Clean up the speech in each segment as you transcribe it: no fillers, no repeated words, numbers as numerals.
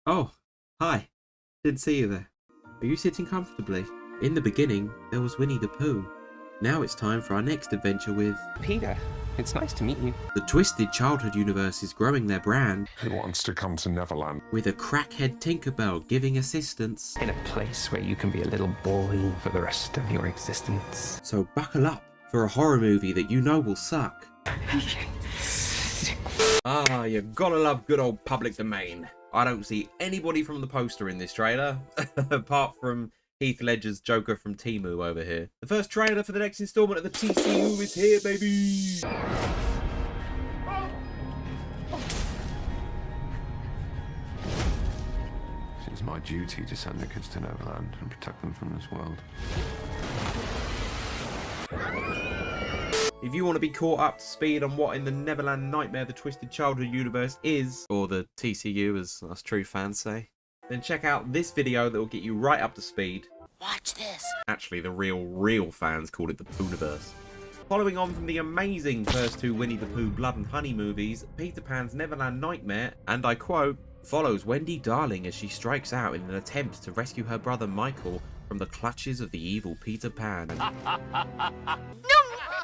Oh, hi. Didn't see you there. Are you sitting comfortably? In the beginning, there was Winnie the Pooh. Now it's time for our next adventure with Peter, it's nice to meet you. the Twisted Childhood universe is growing their brand Who wants to come to Neverland? with a crackhead Tinkerbell giving assistance. In a place where you can be a little boy for the rest of your existence. So buckle up for a horror movie that you know will suck. Ah, you gotta love good old public domain. I don't see anybody from the poster in this trailer, apart from Heath Ledger's Joker from Temu over here. The first trailer for the next installment of the TCU is here, baby! It's my duty to send the kids to Neverland and protect them from this world. If you want to be caught up to speed on what in the Neverland Nightmare the Twisted Childhood universe is, or the TCU as us true fans say, then check out this video that will get you right up to speed. Watch this. Actually, the real fans called it the Poohniverse. Following on from the amazing first two Winnie the Pooh Blood and Honey movies, Peter Pan's Neverland Nightmare, and I quote, follows Wendy Darling as she strikes out in an attempt to rescue her brother Michael from the clutches of the evil Peter Pan.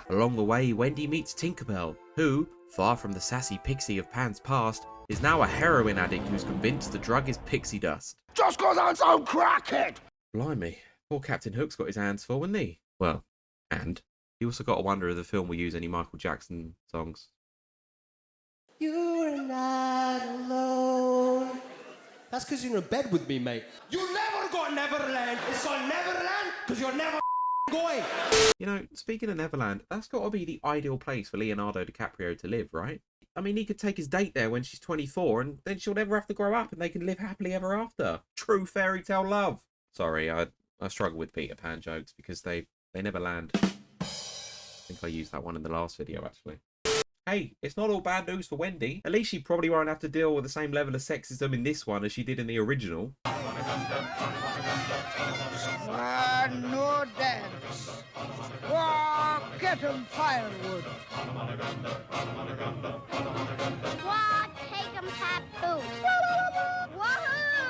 Along the way, Wendy meets Tinkerbell, who, far from the sassy pixie of Pan's past, is now a heroin addict who's convinced the drug is pixie dust. Just 'cause I'm so crackhead! Blimey, poor Captain Hook's got his hands full, hasn't he? Well, and he also got to wonder if the film will use any Michael Jackson songs. You're not alone. That's because you're in bed with me, mate. You never go to Neverland. It's called Neverland because you're never going. You know, speaking of Neverland, that's got to be the ideal place for Leonardo DiCaprio to live, right? I mean, he could take his date there when she's 24 and then she'll never have to grow up and they can live happily ever after. True fairy tale love. Sorry, I struggle with Peter Pan jokes because they never land. I think I used that one in the last video, actually. Hey, it's not all bad news for Wendy. At least she probably won't have to deal with the same level of sexism in this one as she did in the original. No dance. Oh, get 'em firewood. What? Take 'em papoose. Woohoo!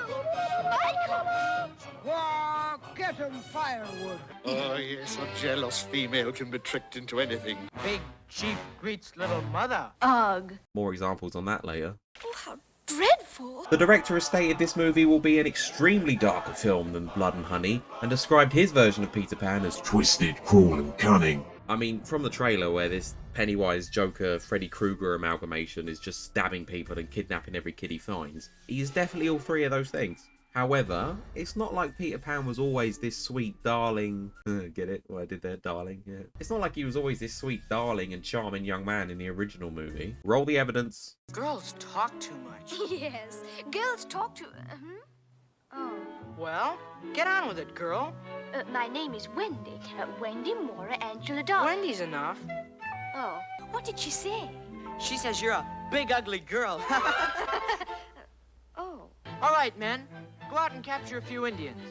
Oh, get 'em firewood. Oh, yes, a jealous female can be tricked into anything. Big chief greets little mother. Ugh. More examples on that later. Oh, how dreadful. The director has stated this movie will be an extremely darker film than Blood and Honey, and described his version of Peter Pan as Twisted, cruel, and cunning. I mean, from the trailer where this Pennywise Joker Freddy Krueger amalgamation is just stabbing people and kidnapping every kid he finds, he is definitely all three of those things. However, it's not like Peter Pan was always this sweet, darling... Get it? What I did there? Darling, yeah. It's not like he was always this sweet, darling and charming young man in the original movie. Roll the evidence. Girls talk too much. Yes, girls talk to... Oh. Well, get on with it, girl. My name is Wendy. Wendy Mora Angela Darling. Wendy's enough. Oh. What did she say? She says you're a big, ugly girl. Oh. All right, men. Go out and capture a few Indians.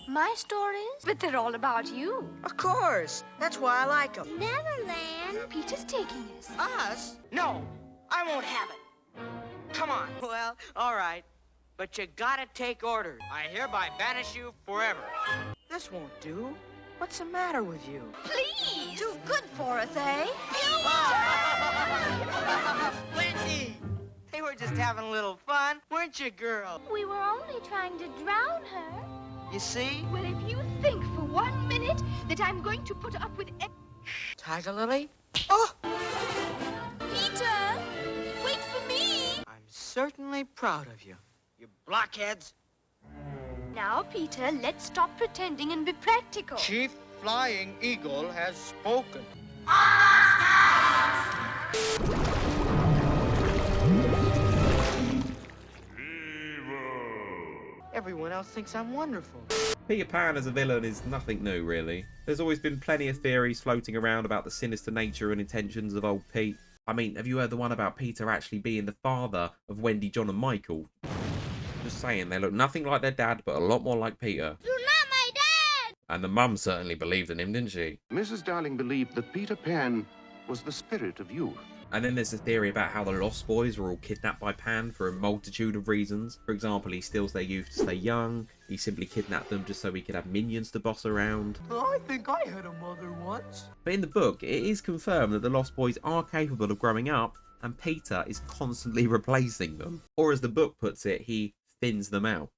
My stories? But they're all about you. Of course. That's why I like them. Neverland. Peter's taking us. Us? No, I won't have it. Come on. Well, all right. But you gotta take orders. I hereby banish you forever. This won't do. What's the matter with you? Please. Too good for us, eh? Wendy! They were just having a little fun, weren't you, girl? We were only trying to drown her. You see? Well, if you think for 1 minute that I'm going to put up with... Tiger Lily? Oh! Peter! Wait for me! I'm certainly proud of you, you blockheads. Now, Peter, let's stop pretending and be practical. Chief Flying Eagle has spoken. Everyone else thinks I'm wonderful. Peter Pan as a villain is nothing new, really. There's always been plenty of theories floating around about the sinister nature and intentions of old Pete. I mean, have you heard the one about Peter actually being the father of Wendy, John and Michael? Just saying, they look nothing like their dad, but a lot more like Peter. You're not my dad! And the mum certainly believed in him, didn't she? Mrs. Darling believed that Peter Pan was the spirit of youth. And then there's a theory about how the Lost Boys were all kidnapped by Pan for a multitude of reasons. For example, he steals their youth to stay young. He simply kidnapped them just so he could have minions to boss around. I think I had a mother once. But in the book, it is confirmed that the Lost Boys are capable of growing up, and Peter is constantly replacing them. Or as the book puts it, he thins them out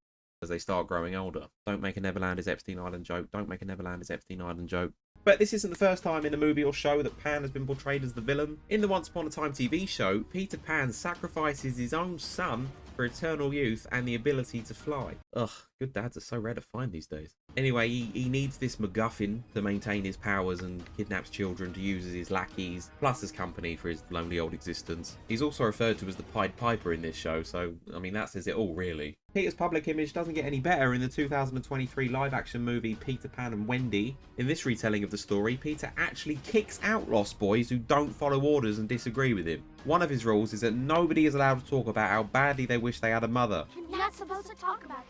as they start growing older. Don't make a Neverland is Epstein Island joke. Don't make a Neverland is Epstein Island joke. But this isn't the first time in a movie or show that Pan has been portrayed as the villain. In the Once Upon a Time TV show, Peter Pan sacrifices his own son for eternal youth and the ability to fly. Ugh, good dads are so rare to find these days. Anyway, he needs this MacGuffin to maintain his powers and kidnaps children to use as his lackeys, plus as company for his lonely old existence. He's also referred to as the Pied Piper in this show, so, I mean, that says it all, really. Peter's public image doesn't get any better in the 2023 live-action movie Peter Pan and Wendy. In this retelling of the story, Peter actually kicks out Lost Boys who don't follow orders and disagree with him. One of his rules is that nobody is allowed to talk about how badly they wish they had a mother. You're not supposed to talk about that.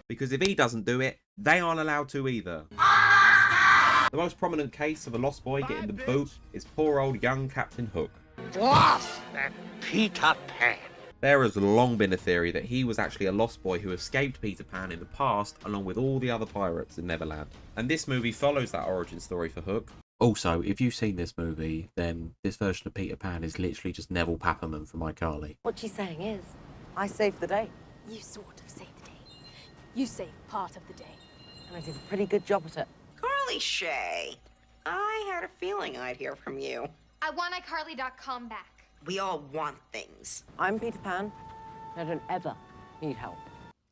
Because if he doesn't do it, they aren't allowed to either. The most prominent case of a Lost Boy getting the boot is poor old young Captain Hook. Boss, that Peter Pan. There has long been a theory that he was actually a Lost Boy who escaped Peter Pan in the past along with all the other pirates in Neverland. And this movie follows that origin story for Hook. Also, if you've seen this movie, then this version of Peter Pan is literally just Neville Papperman from iCarly. What she's saying is, I saved the day. You sort of saved the day. You saved part of the day. And I did a pretty good job at it. Carly Shay, I had a feeling I'd hear from you. I want iCarly.com back. We all want things. I'm Peter Pan. I don't ever need help.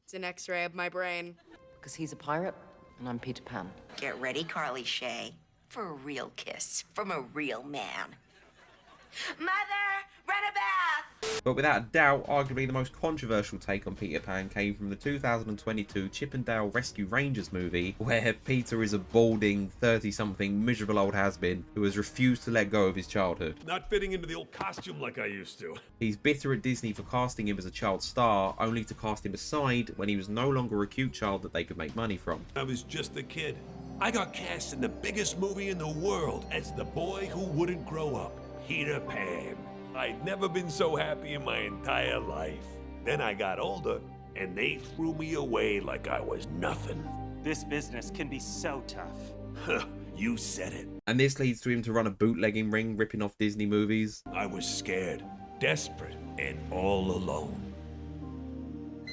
It's an x-ray of my brain. Because he's a pirate, and I'm Peter Pan. Get ready, Carly Shay, for a real kiss from a real man. Mother, run a bath! But without a doubt, arguably the most controversial take on Peter Pan came from the 2022 Chippendale Rescue Rangers movie, where Peter is a balding, 30-something, miserable old has-been who has refused to let go of his childhood. Not fitting into the old costume like I used to. He's bitter at Disney for casting him as a child star, only to cast him aside when he was no longer a cute child that they could make money from. I was just a kid. I got cast in the biggest movie in the world as the boy who wouldn't grow up, Peter Pan. I'd never been so happy in my entire life. Then I got older, and they threw me away like I was nothing. This business can be so tough. You said it. And this leads to him to run a bootlegging ring, ripping off Disney movies. I was scared, desperate, and all alone.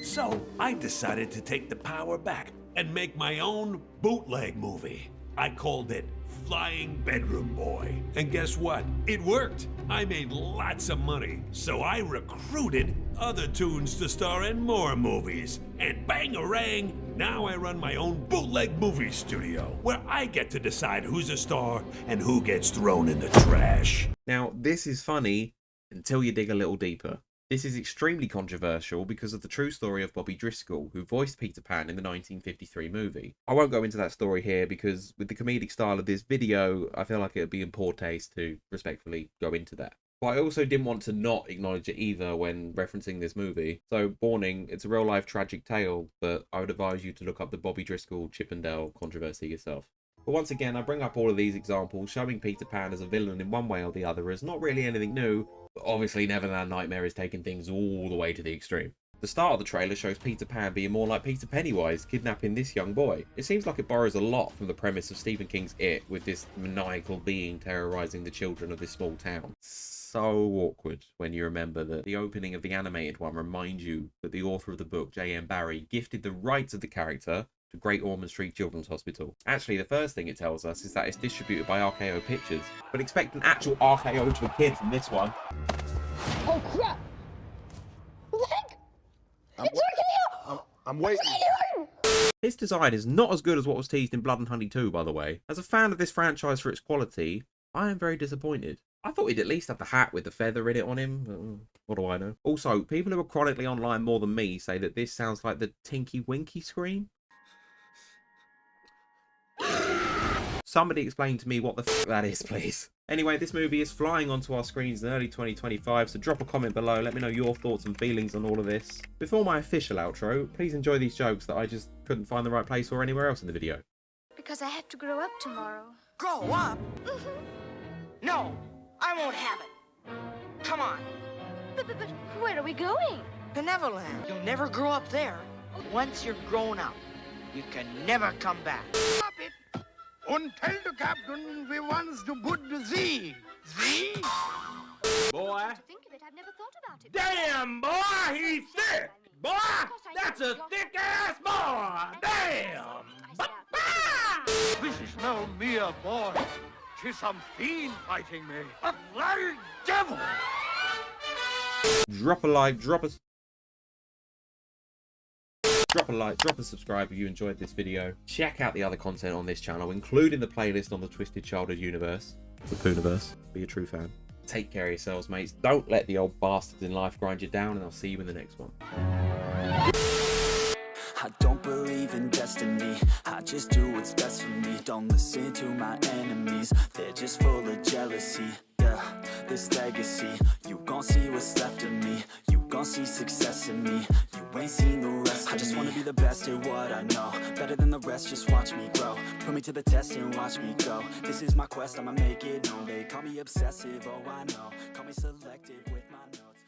So I decided to take the power back and make my own bootleg movie. I called it Flying Bedroom Boy. And guess what? It worked. I made lots of money, so I recruited other tunes to star in more movies. And bang-a-rang, now I run my own bootleg movie studio, where I get to decide who's a star and who gets thrown in the trash. Now, this is funny until you dig a little deeper. This is extremely controversial because of the true story of Bobby Driscoll, who voiced Peter Pan in the 1953 movie. I won't go into that story here because with the comedic style of this video, I feel like it would be in poor taste to respectfully go into that. But I also didn't want to not acknowledge it either when referencing this movie. So, warning, it's a real-life tragic tale, but I would advise you to look up the Bobby Driscoll Chippendale controversy yourself. But once again, I bring up all of these examples showing Peter Pan as a villain in one way or the other as not really anything new, but obviously Neverland Nightmare is taking things all the way to the extreme. The start of the trailer shows Peter Pan being more like Peter Pennywise, kidnapping this young boy. It seems like it borrows a lot from the premise of Stephen King's It, with this maniacal being terrorizing the children of this small town. So awkward when you remember that the opening of the animated one reminds you that the author of the book, J.M. Barrie, gifted the rights of the character to Great Ormond Street Children's Hospital. Actually, the first thing it tells us is that it's distributed by RKO Pictures, but expect an actual RKO to a kid from this one. Oh, crap! What the heck? It's working out! I'm waiting. His design is not as good as what was teased in Blood and Honey 2, by the way. As a fan of this franchise for its quality, I am very disappointed. I thought he'd at least have the hat with the feather in it on him, but what do I know? Also, people who are chronically online more than me say that this sounds like the Tinky Winky scream. Somebody explain to me what the f that is, please. Anyway, this movie is flying onto our screens in early 2025, so drop a comment below, let me know your thoughts and feelings on all of this. Before my official outro, please enjoy these jokes that I just couldn't find the right place for anywhere else in the video. Because I have to grow up tomorrow. Grow up? No, I won't have it. Come on. But where are we going? To Neverland. You'll never grow up there. Once you're grown up, you can never come back. Stop it! Und tell the captain we wants to put the Z. Z? Boy. To think of it, I've never thought about it. Damn, boy, he's thick. Boy, that's a thick-ass boy. Damn. This is no mere boy. 'Tis some fiend fighting me. A bloody devil! Drop a like, drop a subscribe if you enjoyed this video. Check out the other content on this channel, including the playlist on the Twisted Childhood universe, the Poohniverse. Be a true fan. Take care of yourselves, mates. Don't let the old bastards in life grind you down, and I'll see you in the next one. I don't believe in destiny, I just do what's best for me. Don't listen to my enemies, they're just full of jealousy. Yeah, this legacy, you gon' see what's left of me. You gon' see success in me, you ain't seen the rest of me. I just wanna be the best at what I know, better than the rest, just watch me grow. Put me to the test and watch me go. This is my quest, I'ma make it known. They call me obsessive, oh I know. Call me selective with my notes.